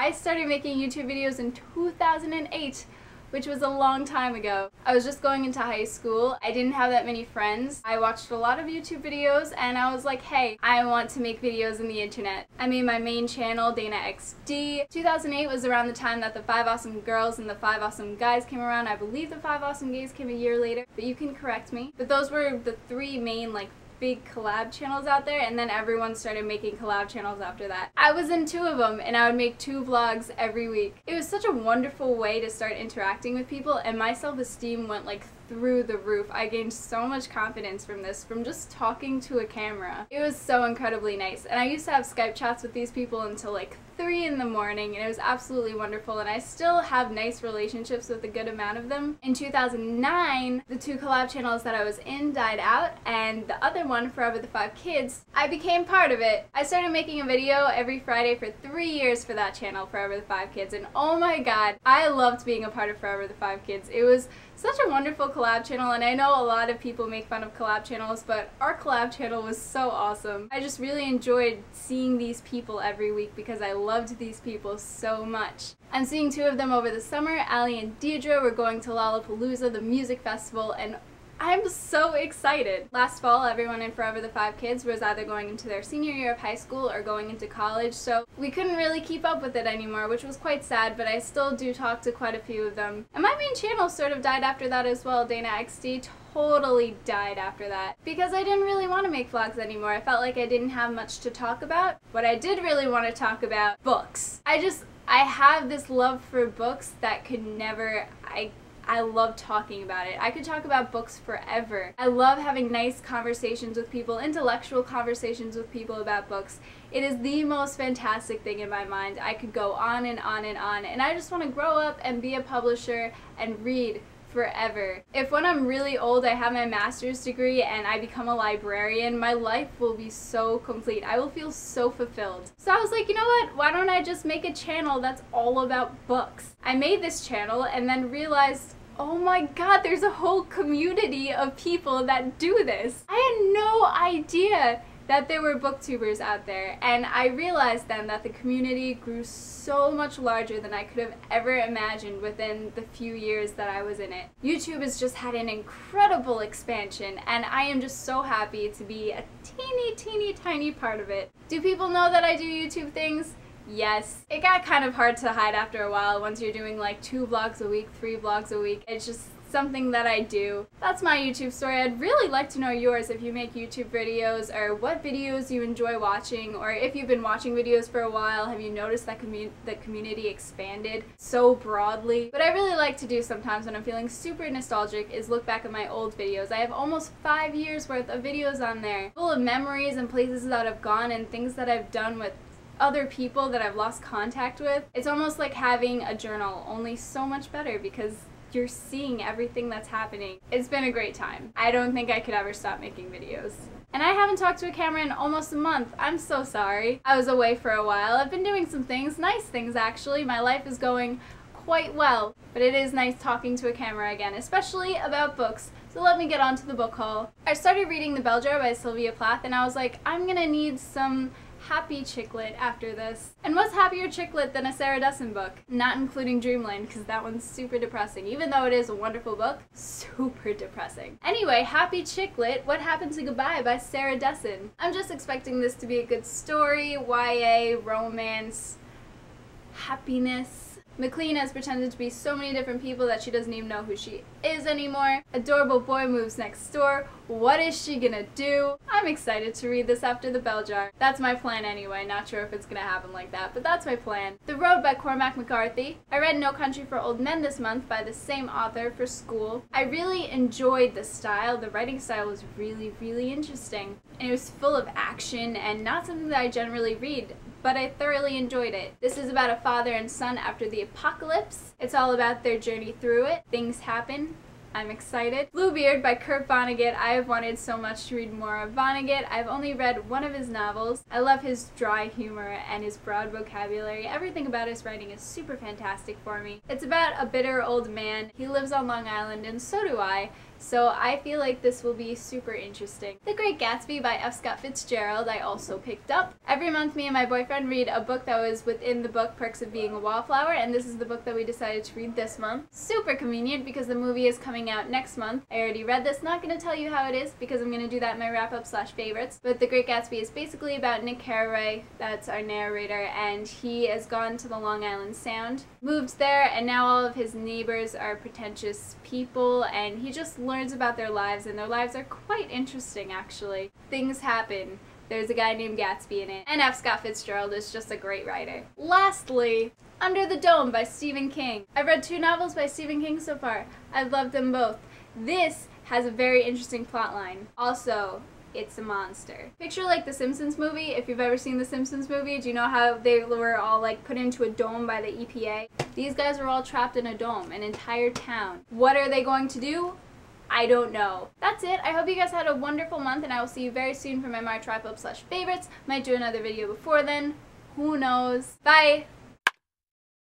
I started making YouTube videos in 2008, which was a long time ago. I was just going into high school. I didn't have that many friends. I watched a lot of YouTube videos and I was like, hey, I want to make videos on the internet. I made my main channel, Dana XD. 2008 was around the time that the 5 Awesome Girls and the 5 Awesome Guys came around. I believe the 5 Awesome Gays came a year later, but you can correct me. But those were the 3 main big collab channels out there, and then everyone started making collab channels after that. I was in 2 of them, and I would make 2 vlogs every week. It was such a wonderful way to start interacting with people, and my self-esteem went through the roof. I gained so much confidence from this, from just talking to a camera. It was so incredibly nice, and I used to have Skype chats with these people until 3 in the morning, and it was absolutely wonderful, and I still have nice relationships with a good amount of them. In 2009, the 2 collab channels that I was in died out, and the other one, Forever the 5 Kids, I became part of it. I started making a video every Friday for 3 years for that channel, Forever the 5 Kids, and oh my god, I loved being a part of Forever the 5 Kids. It was such a wonderful collab channel, and I know a lot of people make fun of collab channels, but our collab channel was so awesome. I just really enjoyed seeing these people every week because I loved these people so much. I'm seeing 2 of them over the summer. Allie and Deidre were going to Lollapalooza, the music festival, and I'm so excited. Last fall, everyone in Forever the 5 Kids was either going into their senior year of high school or going into college, so we couldn't really keep up with it anymore, which was quite sad, but I still do talk to quite a few of them. And my main channel sort of died after that as well. Dana XD totally died after that because I didn't really want to make vlogs anymore. I felt like I didn't have much to talk about. What I did really want to talk about, books. I have this love for books that could never, I love talking about it. I could talk about books forever. I love having nice conversations with people, intellectual conversations with people about books. It is the most fantastic thing in my mind. I could go on and on and on, and I just want to grow up and be a publisher and read forever. If when I'm really old I have my master's degree and I become a librarian, my life will be so complete. I will feel so fulfilled. So I was like, you know what? Why don't I just make a channel that's all about books? I made this channel and then realized, oh my god, there's a whole community of people that do this. I had no idea that there were booktubers out there, and I realized then that the community grew so much larger than I could have ever imagined within the few years that I was in it. YouTube has just had an incredible expansion, and I am just so happy to be a teeny tiny part of it. Do people know that I do YouTube things? Yes. It got kind of hard to hide after a while once you're doing 2 vlogs a week, 3 vlogs a week. It's just something that I do. That's my YouTube story. I'd really like to know yours if you make YouTube videos, or what videos you enjoy watching, or if you've been watching videos for a while, have you noticed that the community expanded so broadly? What I really like to do sometimes when I'm feeling super nostalgic is look back at my old videos. I have almost 5 years worth of videos on there, full of memories and places that I've gone and things that I've done with other people that I've lost contact with. It's almost like having a journal, only so much better because you're seeing everything that's happening. It's been a great time. I don't think I could ever stop making videos. And I haven't talked to a camera in almost a month. I'm so sorry. I was away for a while. I've been doing some things, nice things actually. My life is going quite well, but it is nice talking to a camera again, especially about books. So let me get on to the book haul. I started reading The Bell Jar by Sylvia Plath, and I was like, I'm gonna need some happy chick lit after this. And what's happier chick lit than a Sarah Dessen book? Not including Dreamland, because that one's super depressing. Even though it is a wonderful book, super depressing. Anyway, happy chick lit, What Happened to Goodbye by Sarah Dessen. I'm just expecting this to be a good story, YA, romance, happiness. McLean has pretended to be so many different people that she doesn't even know who she is anymore. Adorable boy moves next door. What is she gonna do? I'm excited to read this after The Bell Jar. That's my plan anyway. Not sure if it's gonna happen like that, but that's my plan. The Road by Cormac McCarthy. I read No Country for Old Men this month by the same author for school. I really enjoyed the style. The writing style was really interesting. And it was full of action and not something that I generally read, but I thoroughly enjoyed it. This is about a father and son after the apocalypse. It's all about their journey through it. Things happen. I'm excited. Bluebeard by Kurt Vonnegut. I have wanted so much to read more of Vonnegut. I've only read one of his novels. I love his dry humor and his broad vocabulary. Everything about his writing is super fantastic for me. It's about a bitter old man. He lives on Long Island, and so do I. So I feel like this will be super interesting. The Great Gatsby by F. Scott Fitzgerald I also picked up. Every month me and my boyfriend read a book that was within the book Perks of Being a Wallflower, and this is the book that we decided to read this month. Super convenient because the movie is coming out next month. I already read this, not going to tell you how it is because I'm going to do that in my wrap-up / favorites. But The Great Gatsby is basically about Nick Carraway, that's our narrator, and he has gone to the Long Island Sound, moved there, and now all of his neighbors are pretentious people, and he just learns about their lives, and their lives are quite interesting actually. Things happen. There's a guy named Gatsby in it, and F. Scott Fitzgerald is just a great writer. Lastly, Under the Dome by Stephen King. I've read 2 novels by Stephen King so far. I've loved them both. This has a very interesting plotline. Also, it's a monster. Picture like the Simpsons movie. If you've ever seen the Simpsons movie, do you know how they were all like put into a dome by the EPA? These guys were all trapped in a dome, an entire town. What are they going to do? I don't know. That's it. I hope you guys had a wonderful month, and I will see you very soon for my March wrap-up / favorites. Might do another video before then. Who knows? Bye!